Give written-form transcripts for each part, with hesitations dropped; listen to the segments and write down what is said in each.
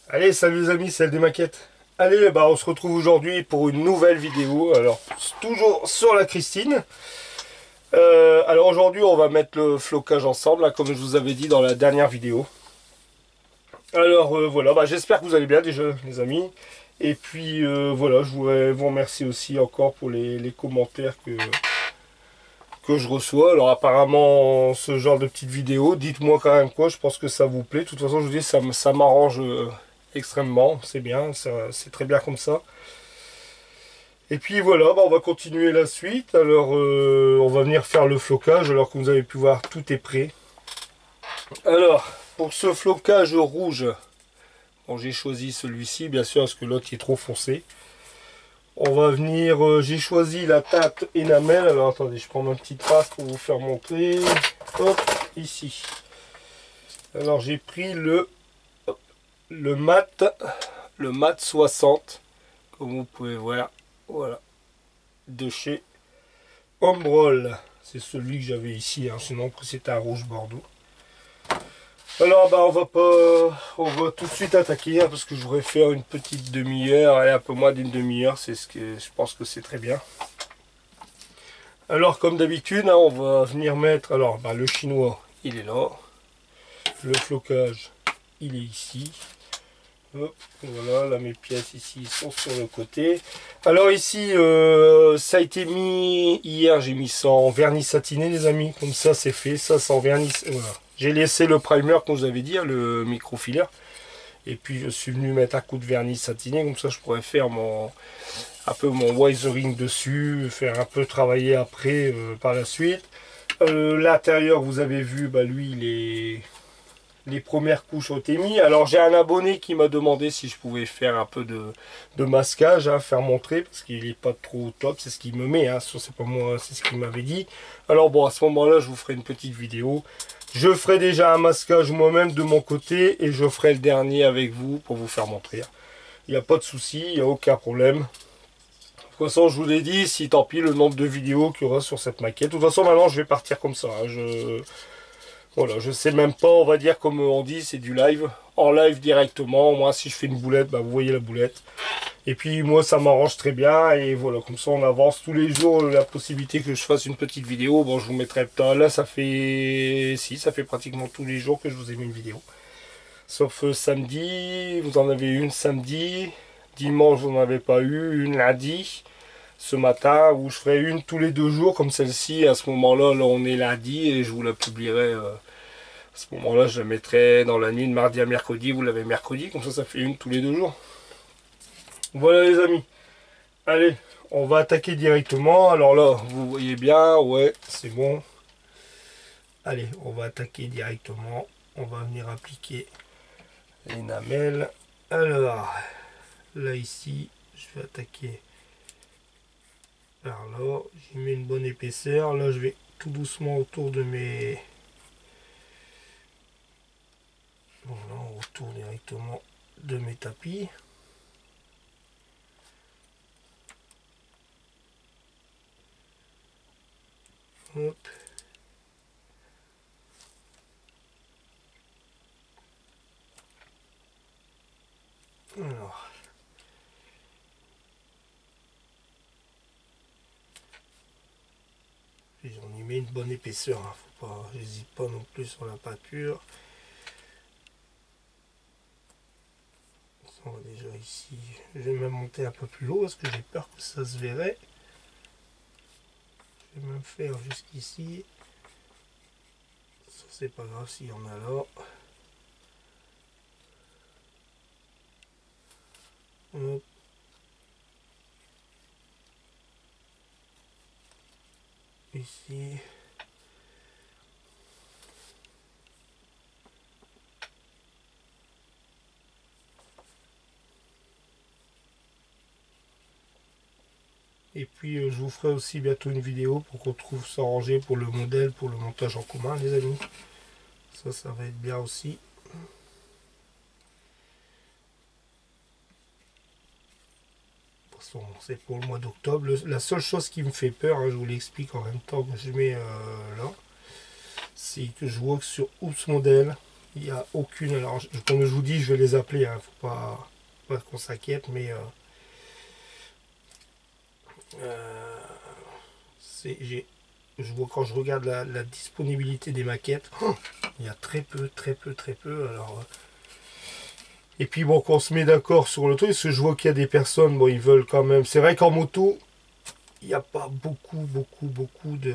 Allez, salut les amis, c'est LD Maquette. Allez, bah on se retrouve aujourd'hui pour une nouvelle vidéo. Alors, toujours sur la Christine. Alors aujourd'hui, on va mettre le flocage ensemble, là, comme je vous avais dit dans la dernière vidéo. Alors voilà, bah, j'espère que vous allez bien déjà, les amis. Et puis voilà, je voudrais vous remercier aussi encore pour les commentaires que je reçois. Alors apparemment, ce genre de petite vidéo, dites-moi quand même quoi, je pense que ça vous plaît. De toute façon, je vous dis, ça m'arrange extrêmement, c'est bien, c'est très bien comme ça. Et puis voilà, bah, on va continuer la suite. Alors on va venir faire le flocage, alors que vous avez pu voir, tout est prêt. Alors, pour ce flocage rouge, bon, j'ai choisi celui-ci, bien sûr, parce que l'autre est trop foncé. On va venir, j'ai choisi la teinte énamel. Alors attendez, je prends ma petite trace pour vous faire montrer. Hop, ici. Alors j'ai pris hop, le mat 60, comme vous pouvez voir. Voilà, de chez Ombrol. C'est celui que j'avais ici, hein, sinon c'était un rouge bordeaux. Alors bah on va tout de suite attaquer, hein, parce que je voudrais faire une petite demi-heure, et un peu moins d'une demi-heure, c'est ce que je pense que c'est très bien. Alors comme d'habitude, hein, on va venir mettre, alors bah, le chinois il est là, le flocage il est ici. Hop, voilà, là mes pièces ici sont sur le côté. Alors ici, ça a été mis hier, j'ai mis ça en vernis satiné les amis, comme ça c'est fait, ça c'est en vernis, voilà. J'ai laissé le primer comme vous avez dit, hein, le microfilaire, et puis je suis venu mettre un coup de vernis satiné, comme ça je pourrais faire un peu mon wisering dessus, faire un peu travailler après par la suite. L'intérieur, vous avez vu, bah lui il est... Les premières couches ont été mises. Alors j'ai un abonné qui m'a demandé si je pouvais faire un peu de masquage, hein, faire montrer, parce qu'il n'est pas trop top, c'est ce qu'il me met, hein, c'est pas moi, c'est ce qu'il m'avait dit. Alors bon, à ce moment-là, je vous ferai une petite vidéo. Je ferai déjà un masquage moi-même de mon côté, et je ferai le dernier avec vous pour vous faire montrer. Il n'y a pas de souci, il n'y a aucun problème. De toute façon, je vous l'ai dit, si tant pis le nombre de vidéos qu'il y aura sur cette maquette. De toute façon, maintenant, je vais partir comme ça. Hein, voilà, je sais même pas, on va dire comme on dit, c'est du live. En live directement, moi si je fais une boulette, bah, vous voyez la boulette. Et puis moi ça m'arrange très bien, et voilà, comme ça on avance tous les jours, la possibilité que je fasse une petite vidéo. Bon, je vous mettrai pas, là ça fait, si, ça fait pratiquement tous les jours que je vous ai mis une vidéo. Sauf samedi, vous en avez une samedi, dimanche vous n'en avez pas eu, une lundi. Ce matin, où je ferai une tous les 2 jours comme celle-ci. À ce moment-là, là on est lundi, et je vous la publierai à ce moment-là. Je la mettrai dans la nuit de mardi à mercredi. Vous l'avez mercredi, comme ça fait une tous les 2 jours. Voilà les amis, allez, on va attaquer directement. Alors là, vous voyez bien, ouais, c'est bon. Allez, on va attaquer directement. On va venir appliquer l'énamel. Alors là, ici, je vais attaquer par là, j'y mets une bonne épaisseur. Là je vais tout doucement autour de mes, voilà, autour directement de mes tapis. Hop. Alors on y met une bonne épaisseur, hein. Faut pas, j'hésite pas non plus sur la peinture. On va déjà ici, je vais même monter un peu plus haut parce que j'ai peur que ça se verrait. Je vais même faire jusqu'ici. Ça c'est pas grave s'il y en a là. Hop. Ici. Et puis je vous ferai aussi bientôt une vidéo pour qu'on trouve ça rangé pour le modèle, pour le montage en commun les amis. Ça va être bien aussi. C'est pour le mois d'octobre. La seule chose qui me fait peur, hein, je vous l'explique en même temps que je mets là, c'est que je vois que sur Oops Model, Il n'y a aucune... Alors, comme je vous dis, je vais les appeler. Hein, faut pas qu'on s'inquiète, mais... je vois quand je regarde la disponibilité des maquettes, il y a très peu. Alors, et puis bon, quand on se met d'accord sur le truc, parce que je vois qu'il y a des personnes, bon, ils veulent quand même. C'est vrai qu'en moto, il n'y a pas beaucoup de.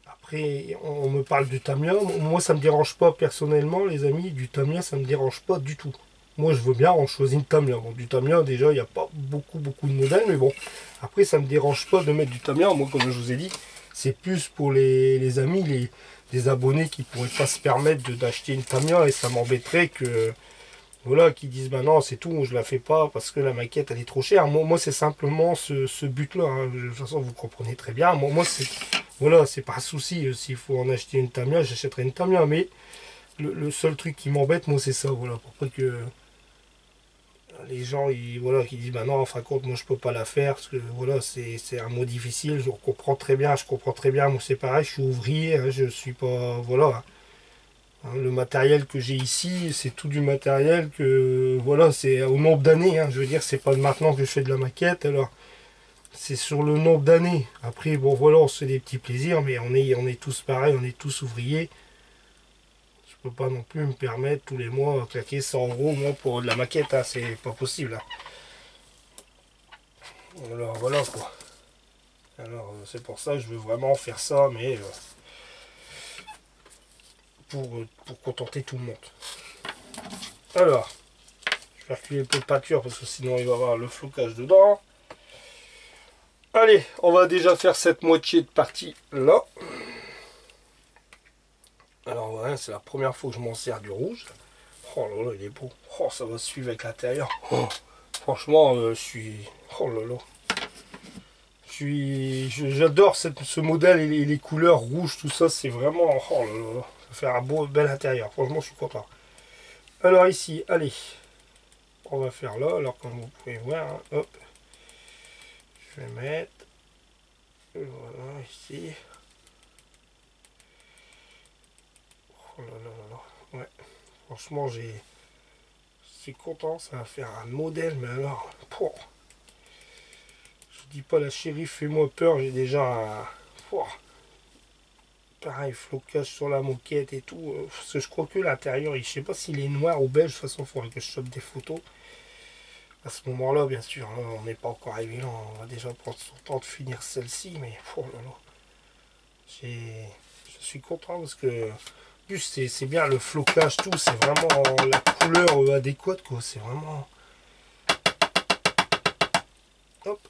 Après, on me parle du Tamiya. Moi, ça me dérange pas personnellement, les amis. Du Tamiya, ça me dérange pas du tout. Moi, je veux bien, on choisit une Tamiya. Bon, du Tamiya, déjà, il n'y a pas beaucoup de modèles, mais bon. Après, ça me dérange pas de mettre du Tamiya. Moi, comme je vous ai dit, c'est plus pour les amis, les abonnés qui pourraient pas se permettre d'acheter une Tamiya. Et ça m'embêterait que, voilà, qu'ils disent, bah non, c'est tout, je la fais pas parce que la maquette, elle est trop chère. Moi c'est simplement ce but-là. Hein. De toute façon, vous comprenez très bien. Moi c'est, voilà, c'est pas un souci. S'il faut en acheter une Tamiya, j'achèterai une Tamiya. Mais le seul truc qui m'embête, moi, c'est ça. Voilà, pour pas que les gens voilà, qui disent bah non, en fin de compte, moi je peux pas la faire parce que voilà, c'est un mot difficile. Je comprends très bien, moi c'est pareil, je suis ouvrier, hein, je suis pas, voilà, hein, le matériel que j'ai ici, c'est tout du matériel que voilà, c'est au nombre d'années, hein, je veux dire, c'est pas maintenant que je fais de la maquette. Alors c'est sur le nombre d'années. Après bon, voilà, on se fait des petits plaisirs, mais on est tous pareils, on est tous ouvriers. Je peux pas non plus me permettre tous les mois claquer 100 € moi pour de la maquette, hein, c'est pas possible. Hein. Alors voilà quoi. Alors c'est pour ça que je veux vraiment faire ça, mais pour contenter tout le monde. Alors, je vais reculer un peu de peinture parce que sinon il va y avoir le flocage dedans. Allez, on va déjà faire cette moitié de partie là. Alors voilà, c'est la première fois que je m'en sers du rouge. Oh là là, il est beau. Oh, ça va suivre avec l'intérieur. Oh, franchement, je suis... Oh là là. J'adore ce modèle et les couleurs rouges, tout ça, c'est vraiment... Oh là là. Ça va faire un bel intérieur. Franchement, je suis content. Alors ici, allez. On va faire là. Alors comme vous pouvez voir, hein, hop. Je vais mettre... Voilà, ici. Oh là là là là. Ouais. Franchement, je suis content. Ça va faire un modèle, mais alors... Pouah. Je dis pas la chérie, fais-moi peur. J'ai déjà un... Pouah. Pareil, flocage sur la moquette et tout. Parce que je crois que l'intérieur, je sais pas s'il est noir ou beige. De toute façon, il faudrait que je chope des photos. À ce moment-là, bien sûr, là, on n'est pas encore arrivé là. On va déjà prendre son temps de finir celle-ci. Mais oh là là. Je suis content parce que... En plus, c'est bien le flocage, tout. C'est vraiment la couleur adéquate, quoi. C'est vraiment... Hop.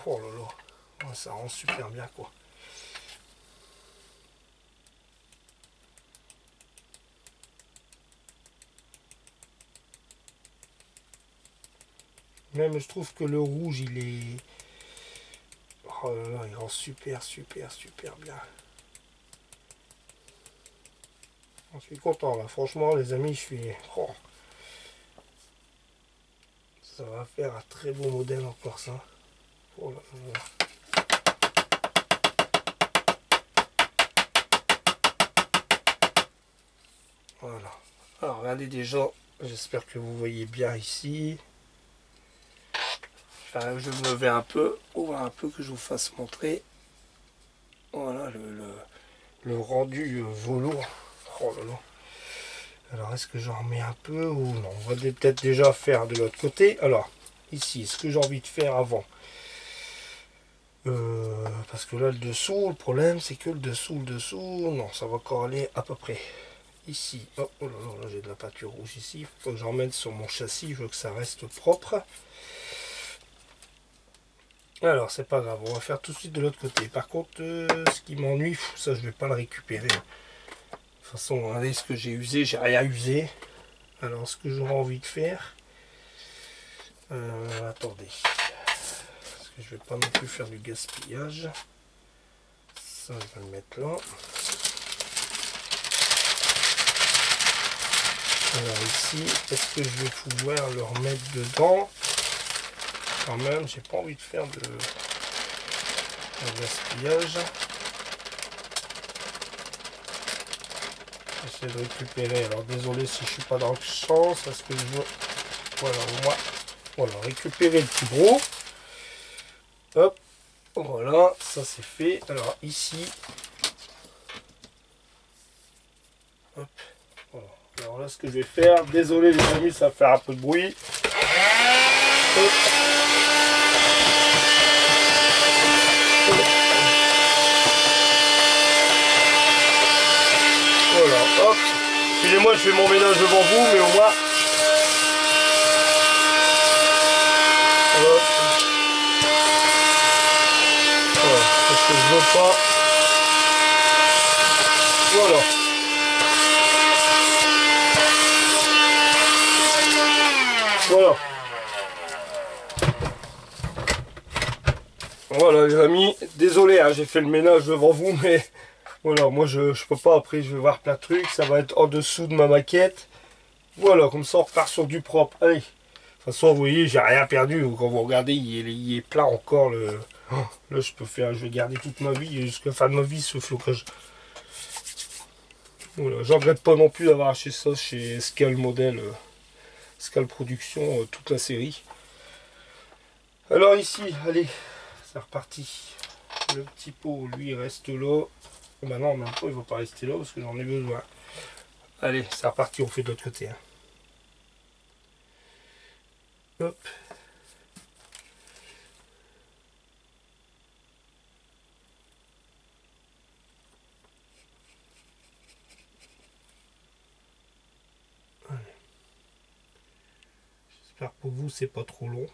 Oh là là. Ouais, ça rend super bien, quoi. Même je trouve que le rouge il est... Oh là là, il rend super bien. Je suis content là, franchement les amis, je suis... Oh. Ça va faire un très beau modèle encore ça. Oh là là. Voilà. Alors regardez déjà, j'espère que vous voyez bien ici. Enfin, je vais me lever un peu, ouvrir un peu que je vous fasse montrer. Voilà le rendu velours. Oh là là. Alors est-ce que j'en remets un peu ou non? On va peut-être déjà faire de l'autre côté. Alors ici, ce que j'ai envie de faire avant. Parce que là le dessous, le problème c'est que le dessous, non, ça va encore aller à peu près. Ici, oh là là, j'ai de la peinture rouge ici. Il faut que j'en mette sur mon châssis, je veux que ça reste propre. Alors c'est pas grave, on va faire tout de suite de l'autre côté. Par contre, ce qui m'ennuie, ça je vais pas le récupérer. De toute façon, regardez ce que j'ai usé, j'ai rien usé. Alors ce que j'aurais envie de faire, attendez, parce que je vais pas non plus faire du gaspillage. Ça je vais le mettre là. Alors ici, est-ce que je vais pouvoir le remettre dedans? Quand même, j'ai pas envie de faire de gaspillage. J'essaie de récupérer. Alors désolé si je suis pas dans le champ, c'est ce que je veux. Voilà, au moins. Voilà, récupérer le petit gros. Hop, voilà, ça c'est fait. Alors ici. Hop, voilà. Alors là, ce que je vais faire, désolé les amis, ça va faire un peu de bruit. Hop. Voilà, hop. Excusez-moi, je fais mon ménage devant vous, mais au moins. Hop. Voilà, parce que je veux pas. Voilà. Voilà. Voilà les amis, désolé, hein, j'ai fait le ménage devant vous, mais voilà, moi je peux pas, après je vais voir plein de trucs, ça va être en dessous de ma maquette. Voilà, comme ça on repart sur du propre. Allez, de toute façon vous voyez, j'ai rien perdu, quand vous regardez, il est plein encore. Là je peux faire, je vais garder toute ma vie, jusqu'à la fin de ma vie ce flocage. Voilà, je regrette pas non plus d'avoir acheté ça chez Scale Model, Scale Production, toute la série. Alors ici, allez, c'est reparti. Le petit pot, lui, il reste là. Maintenant, en même temps, il ne va pas rester là parce que j'en ai besoin. Allez, c'est reparti, on fait de l'autre côté. Hein. Hop. J'espère que pour vous, c'est pas trop long.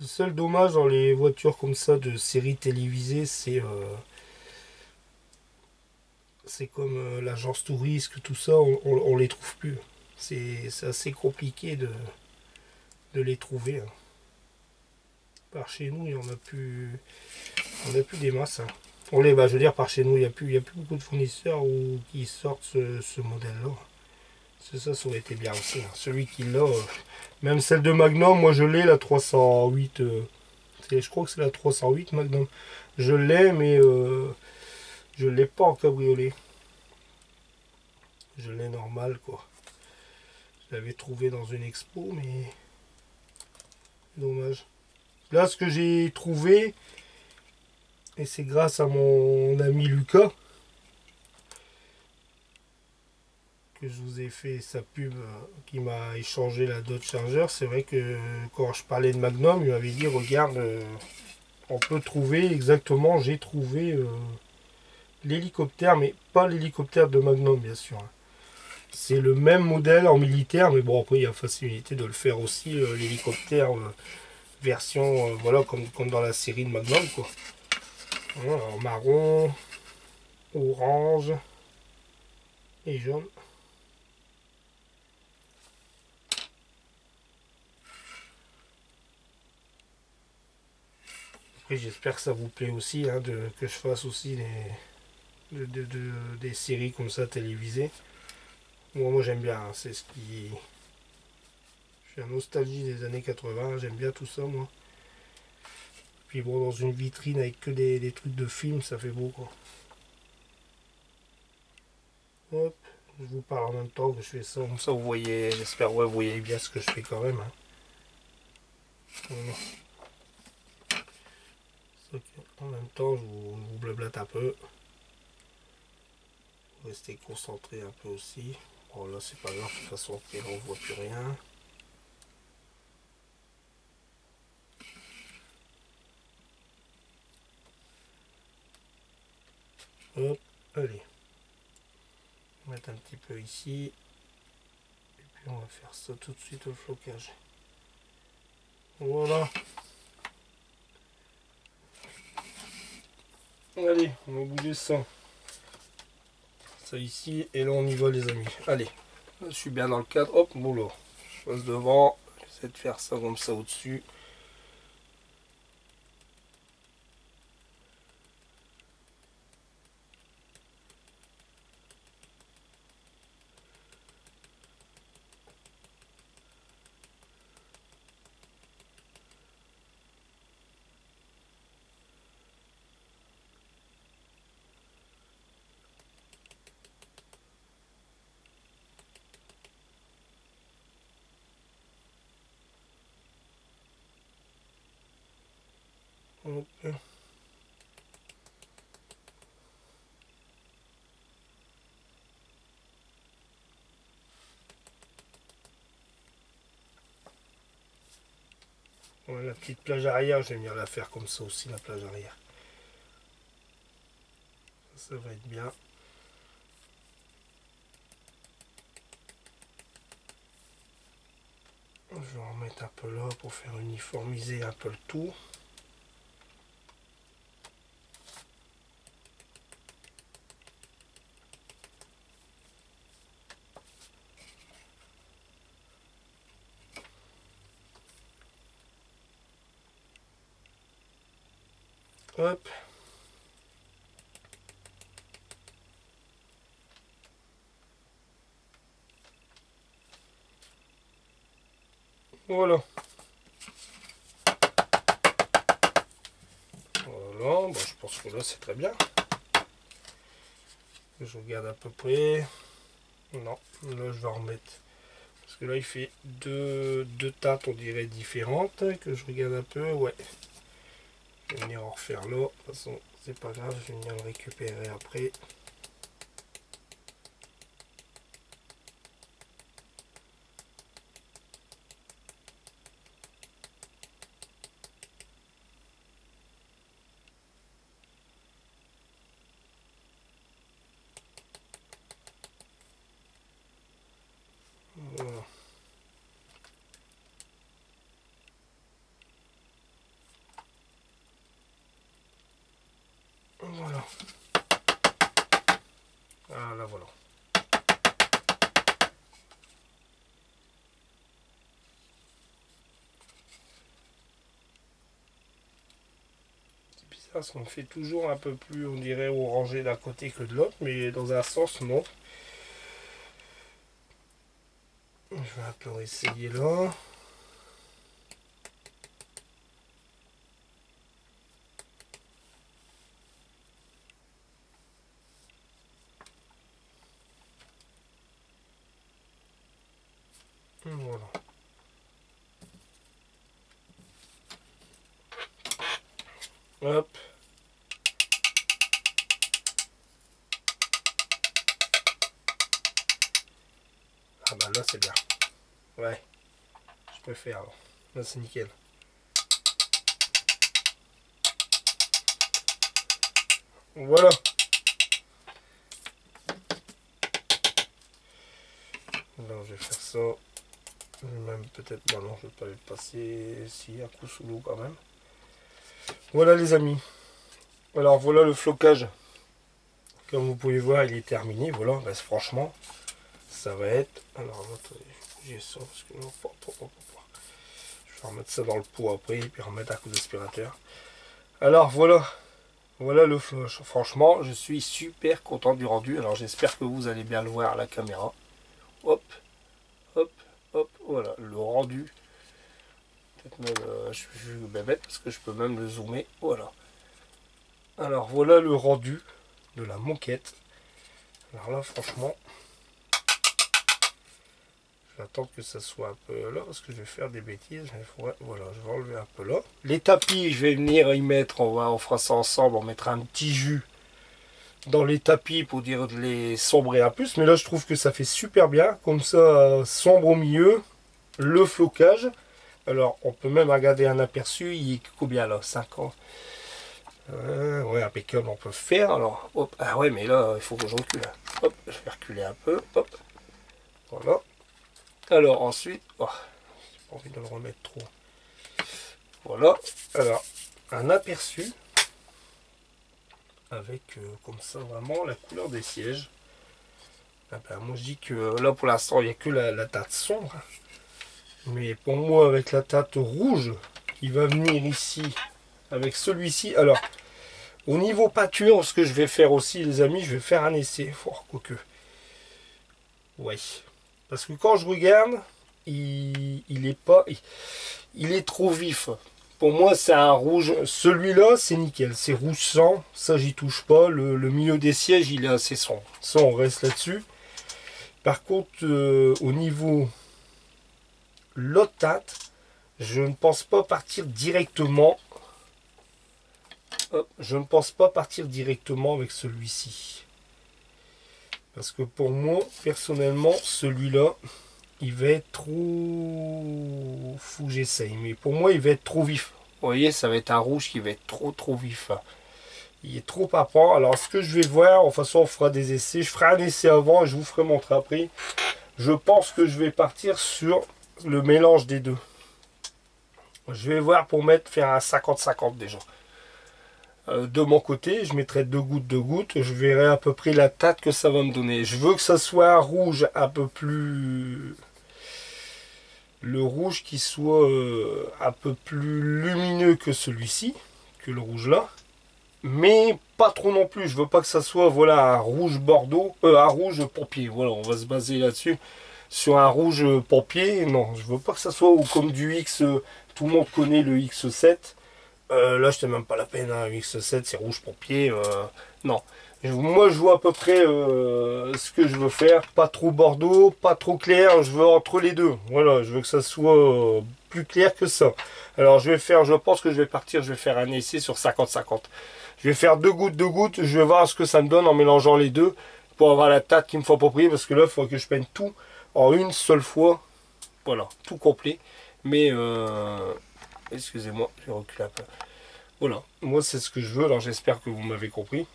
Le seul dommage dans les voitures comme ça de série télévisée, c'est comme l'agence Tourisque, tout ça, on les trouve plus. C'est assez compliqué de les trouver. Hein. Par chez nous, il y en a plus, on a plus des masses. Hein. Je veux dire, par chez nous, il n'y a plus beaucoup de fournisseurs qui sortent ce modèle-là. C'est ça, ça aurait été bien aussi. Hein. Celui qui l'a, même celle de Magnum, moi je l'ai, la 308. Je crois que c'est la 308 Magnum. Je l'ai, mais je l'ai pas en cabriolet. Je l'ai normal, quoi. Je l'avais trouvé dans une expo, mais dommage. Là, ce que j'ai trouvé, et c'est grâce à mon ami Lucas que je vous ai fait sa pub qui m'a échangé la Dodge Charger. C'est vrai que quand je parlais de Magnum, il m'avait dit regarde, on peut trouver exactement, j'ai trouvé l'hélicoptère, mais pas l'hélicoptère de Magnum bien sûr. Hein. C'est le même modèle en militaire, mais bon après il y a facilité de le faire aussi, l'hélicoptère version, voilà, comme dans la série de Magnum quoi. Voilà, en marron, orange et jaune. Après j'espère que ça vous plaît aussi, hein, que je fasse aussi des séries comme ça télévisées. Moi j'aime bien, hein, c'est ce qui... Je suis en nostalgie des années 80, j'aime bien tout ça moi. Puis bon, dans une vitrine avec que des trucs de film, ça fait beau quoi. Hop, je vous parle en même temps que je fais ça. Comme ça vous voyez, j'espère ouais, vous voyez bien ce que je fais quand même. Hein. Voilà. En même temps, je vous blablate un peu. Restez concentré un peu aussi. Bon là c'est pas grave, de toute façon on voit plus rien. Hop, allez. On va mettre un petit peu ici. Et puis on va faire ça tout de suite au flocage. Voilà. Allez, on va bouger ça. Ça ici, et là on y va les amis. Allez, je suis bien dans le cadre. Hop, boulot. Je passe devant. J'essaie de faire ça comme ça au-dessus. Hop. Ouais, la petite plage arrière, j'aime bien la faire comme ça aussi, la plage arrière. Ça va être bien. Je vais en remettre un peu là pour faire uniformiser un peu le tout. Hop. Voilà. Voilà, bon, je pense que là c'est très bien. Je regarde à peu près. Non, là je vais en remettre. Parce que là il fait deux tâtes on dirait différentes. Que je regarde un peu, ouais. Je vais venir en refaire là. De toute façon, c'est pas grave, je vais venir le récupérer après. Voilà. Voilà. Ah là voilà. C'est bizarre parce qu'on fait toujours un peu plus, on dirait, orangé d'un côté que de l'autre, mais dans un sens non. Je vais un peu essayer là. Voilà. Hop. Ah bah là c'est bien. Ouais. Je préfère. Alors. Là c'est nickel. Voilà. Là je vais faire ça. Même peut-être. Bon non, je vais pas le passer. Si, un coup sous l'eau quand même. Voilà les amis. Alors voilà le flocage. Comme vous pouvez voir, il est terminé. Voilà, bah, franchement, ça va être. Alors attendez, j'ai ça parce que je vais remettre ça dans le pot après et puis remettre un coup d'aspirateur. Alors voilà. Voilà le floche. Franchement, je suis super content du rendu. Alors j'espère que vous allez bien le voir à la caméra. Hop, hop, hop, voilà le rendu. Peut-être même, je suis bête parce que je peux même le zoomer. Voilà. Alors voilà le rendu de la moquette. Alors là, franchement, j'attends que ça soit un peu là parce que je vais faire des bêtises. Voilà, je vais enlever un peu là. Les tapis, je vais venir y mettre. On fera ça ensemble. On mettra un petit jus dans les tapis pour dire de les sombrer un peu, mais là je trouve que ça fait super bien comme ça, sombre au milieu, le flocage. Alors on peut même regarder un aperçu. Il est combien là, 5 ans, ouais, impeccable. On peut faire alors hop. Ah ouais, mais là il faut que je recule, hop, je vais reculer un peu, hop, voilà. Alors ensuite, oh, j'ai pas envie de le remettre trop, voilà. Alors un aperçu avec comme ça vraiment la couleur des sièges. Ah ben, moi je dis que là pour l'instant il n'y a que la teinte sombre, mais pour moi avec la teinte rouge qui va venir ici avec celui-ci. Alors au niveau peinture, ce que je vais faire aussi les amis, je vais faire un essai fort, quoique ouais, parce que quand je regarde il est pas, il est trop vif. Pour moi c'est un rouge, celui-là c'est nickel, c'est rouge sang, ça j'y touche pas. Le milieu des sièges il est assez sombre, ça on reste là-dessus. Par contre au niveau l'autre teinte, je ne pense pas partir directement hop, je ne pense pas partir directement avec celui-ci. Parce que pour moi, personnellement, celui-là, il va être trop... Faut que j'essaye. Mais pour moi, il va être trop vif. Vous voyez, ça va être un rouge qui va être trop vif. Il est trop apprend. Alors, ce que je vais voir, de toute façon, on fera des essais. Je ferai un essai avant et je vous ferai montrer après. Je pense que je vais partir sur le mélange des deux. Je vais voir pour faire un 50-50 déjà. De mon côté, je mettrai 2 gouttes. Je verrai à peu près la teinte que ça va me donner. Je veux que ça soit un rouge un peu plus... Le rouge qui soit un peu plus lumineux que celui-ci, que le rouge là. Mais pas trop non plus. Je veux pas que ça soit voilà, un rouge bordeaux, un rouge pompier. Voilà, on va se baser là-dessus. Sur un rouge pompier, non. Je veux pas que ça soit comme du X, tout le monde connaît le X7. Là, je même pas la peine, hein, X7, c'est rouge pompier. Non. Moi, je vois à peu près ce que je veux faire. Pas trop bordeaux, pas trop clair. Je veux entre les deux. Voilà, je veux que ça soit plus clair que ça. Alors, je pense que je vais faire un essai sur 50-50. Je vais faire 2 gouttes. Je vais voir ce que ça me donne en mélangeant les deux. Pour avoir la teinte qu'il me faut approprier. Parce que là, il faut que je peigne tout en une seule fois. Voilà, tout complet. Mais... excusez-moi, je vais reculer un peu. Voilà, moi c'est ce que je veux, alors j'espère que vous m'avez compris.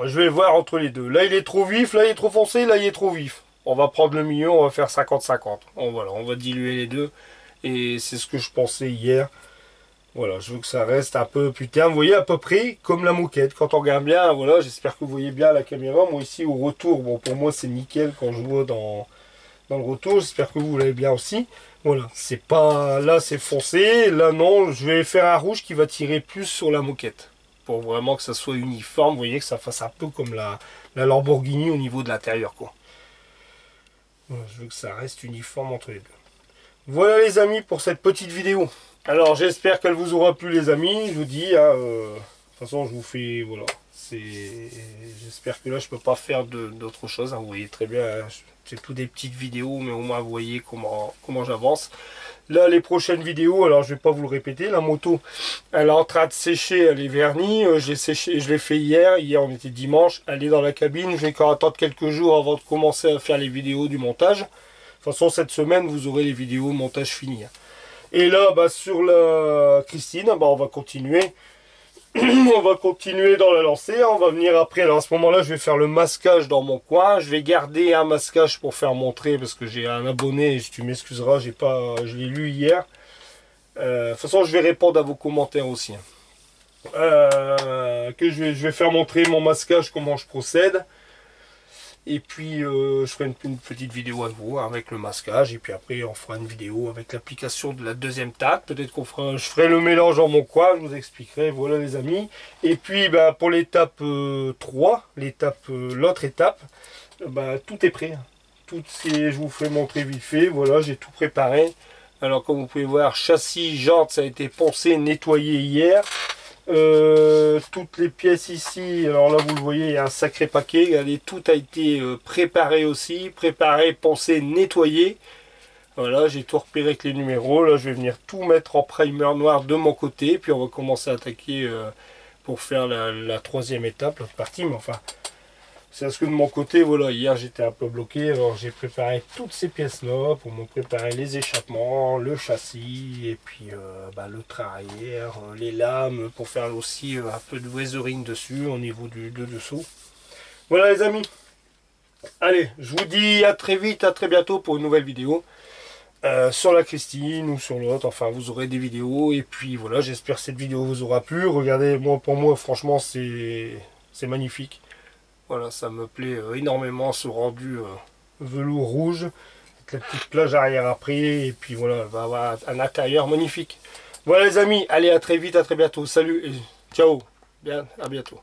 Je vais voir entre les deux. Là il est trop vif, là il est trop foncé, là il est trop vif. On va prendre le milieu, on va faire 50-50. Voilà, on va diluer les deux. Et c'est ce que je pensais hier. Voilà, je veux que ça reste un peu plus terne. Vous voyez à peu près comme la moquette. Quand on regarde bien, voilà, j'espère que vous voyez bien la caméra. Moi ici au retour, bon pour moi c'est nickel quand je vois dans le retour. J'espère que vous l'avez bien aussi. Voilà, c'est pas... Là, c'est foncé. Là, non. Je vais faire un rouge qui va tirer plus sur la moquette. Pour vraiment que ça soit uniforme. Vous voyez que ça fasse un peu comme la Lamborghini au niveau de l'intérieur, quoi. Voilà, je veux que ça reste uniforme entre les deux. Voilà, les amis, pour cette petite vidéo. Alors, j'espère qu'elle vous aura plu, les amis. Je vous dis, de toute façon, je vous fais... Voilà. J'espère que là, je peux pas faire d'autre chose. Hein. Vous voyez très bien... C'est tout des petites vidéos, mais au moins vous voyez comment j'avance. Là, les prochaines vidéos, alors je vais pas vous le répéter. La moto, elle est en train de sécher, elle est vernie. Je l'ai fait hier. Hier, on était dimanche. Elle est dans la cabine. Je vais encore attendre quelques jours avant de commencer à faire les vidéos du montage. De toute façon, cette semaine, vous aurez les vidéos montage fini. Et là, sur la Christine, on va continuer. On va continuer dans la lancée, on va venir après. Alors à ce moment là je vais faire le masquage dans mon coin. Je vais garder un masquage pour faire montrer, parce que j'ai un abonné, tu m'excuseras, je l'ai lu hier. De toute façon je vais répondre à vos commentaires aussi. Je vais faire montrer mon masquage, comment je procède. Et puis je ferai une petite vidéo à vous avec le masquage. Et puis après on fera une vidéo avec l'application de la deuxième teinte. Peut-être je ferai le mélange en mon coin. Je vous expliquerai. Voilà les amis. Et puis pour l'étape 3, l'autre étape, tout est prêt. Je vous ferai montrer vite fait. Voilà, j'ai tout préparé. Alors comme vous pouvez voir, châssis, jantes, ça a été poncé, nettoyé hier. Toutes les pièces ici, alors là vous le voyez, il y a un sacré paquet. Regardez, tout a été préparé aussi, poncé, nettoyé. Voilà, j'ai tout repéré avec les numéros. Là je vais venir tout mettre en primer noir de mon côté, puis on va commencer à attaquer pour faire la troisième étape, l'autre partie. Mais enfin, c'est parce que de mon côté, voilà, hier j'étais un peu bloqué, alors j'ai préparé toutes ces pièces là pour me préparer les échappements, le châssis, et puis le train arrière, les lames, pour faire aussi un peu de weathering dessus au niveau de dessous. Voilà les amis, allez, je vous dis à très vite, à très bientôt pour une nouvelle vidéo sur la Christine ou sur l'autre. Enfin, vous aurez des vidéos, et puis voilà, j'espère que cette vidéo vous aura plu. Regardez, pour moi franchement c'est magnifique. Voilà, ça me plaît énormément, ce rendu velours rouge, avec la petite plage arrière après, et puis voilà, va avoir un intérieur magnifique. Voilà les amis, allez à très vite, à très bientôt, salut et ciao, à bientôt.